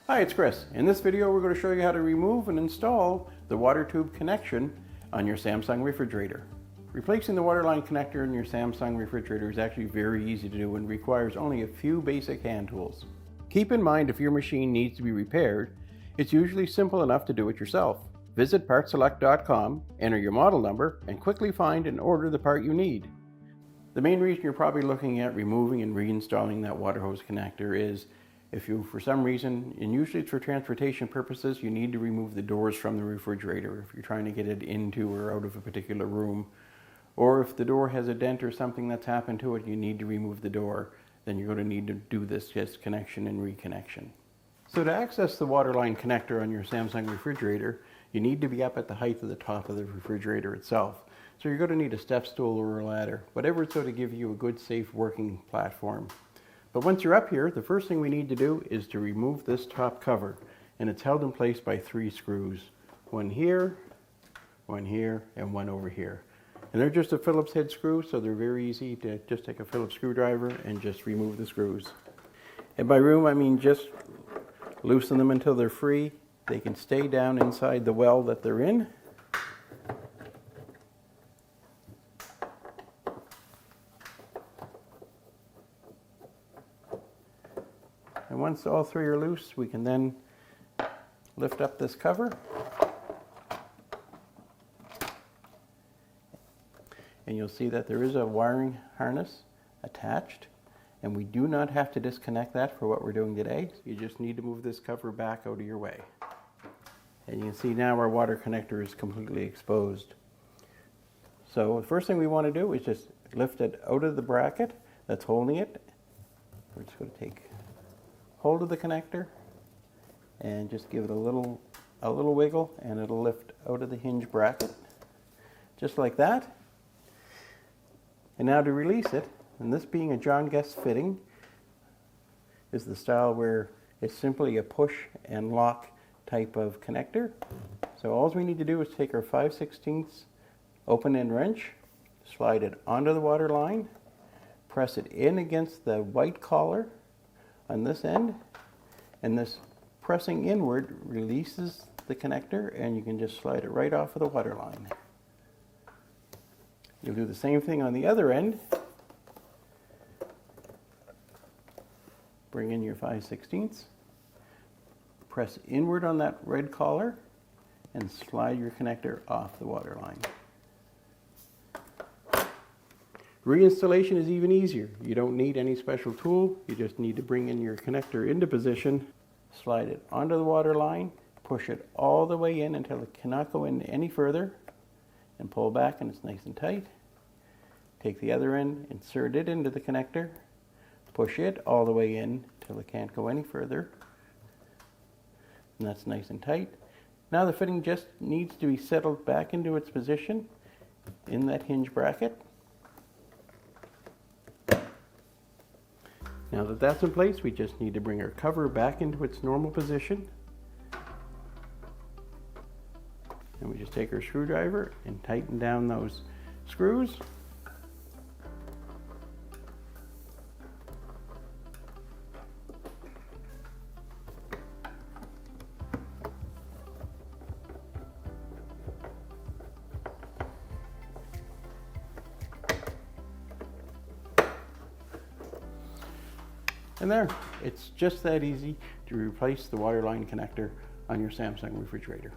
Hi, it's Chris. In this video we're going to show you how to remove and install the water tube connection on your Samsung refrigerator. Replacing the waterline connector in your Samsung refrigerator is actually very easy to do and requires only a few basic hand tools. Keep in mind if your machine needs to be repaired, it's usually simple enough to do it yourself. Visit PartSelect.com, enter your model number, and quickly find and order the part you need. The main reason you're probably looking at removing and reinstalling that water hose connector is if you, for some reason, and usually it's for transportation purposes, you need to remove the doors from the refrigerator if you're trying to get it into or out of a particular room. Or if the door has a dent or something that's happened to it, you need to remove the door, then you're going to need to do this disconnection and reconnection. So to access the waterline connector on your Samsung refrigerator, you need to be up at the height of the top of the refrigerator itself. So you're going to need a step stool or a ladder, whatever it's going to give you a good, safe working platform. But once you're up here, the first thing we need to do is to remove this top cover, and it's held in place by 3 screws. One here, and one over here. And they're just a Phillips head screw, so they're very easy to just take a Phillips screwdriver and just remove the screws. And by remove, I mean just loosen them until they're free. They can stay down inside the well that they're in. And once all 3 are loose, we can then lift up this cover. And you'll see that there is a wiring harness attached, and we do not have to disconnect that for what we're doing today. You just need to move this cover back out of your way. And you can see now our water connector is completely exposed. So the first thing we want to do is just lift it out of the bracket that's holding it. We're just going to take hold of the connector and just give it a little wiggle, and it'll lift out of the hinge bracket, just like that. And now to release it, and this being a John Guest fitting, is the style where it's simply a push and lock type of connector. So all we need to do is take our 5/16 open end wrench, slide it onto the water line, press it in against the white collar on this end, and this pressing inward releases the connector, and you can just slide it right off of the water line. You'll do the same thing on the other end. Bring in your 5/16, press inward on that red collar, and slide your connector off the water line. Reinstallation is even easier. You don't need any special tool. You just need to bring in your connector into position, slide it onto the water line, push it all the way in until it cannot go in any further, and pull back and it's nice and tight. Take the other end, insert it into the connector, push it all the way in until it can't go any further, and that's nice and tight. Now the fitting just needs to be settled back into its position in that hinge bracket. Now that that's in place, we just need to bring our cover back into its normal position. And we just take our screwdriver and tighten down those screws. And there, it's just that easy to replace the waterline connector on your Samsung refrigerator.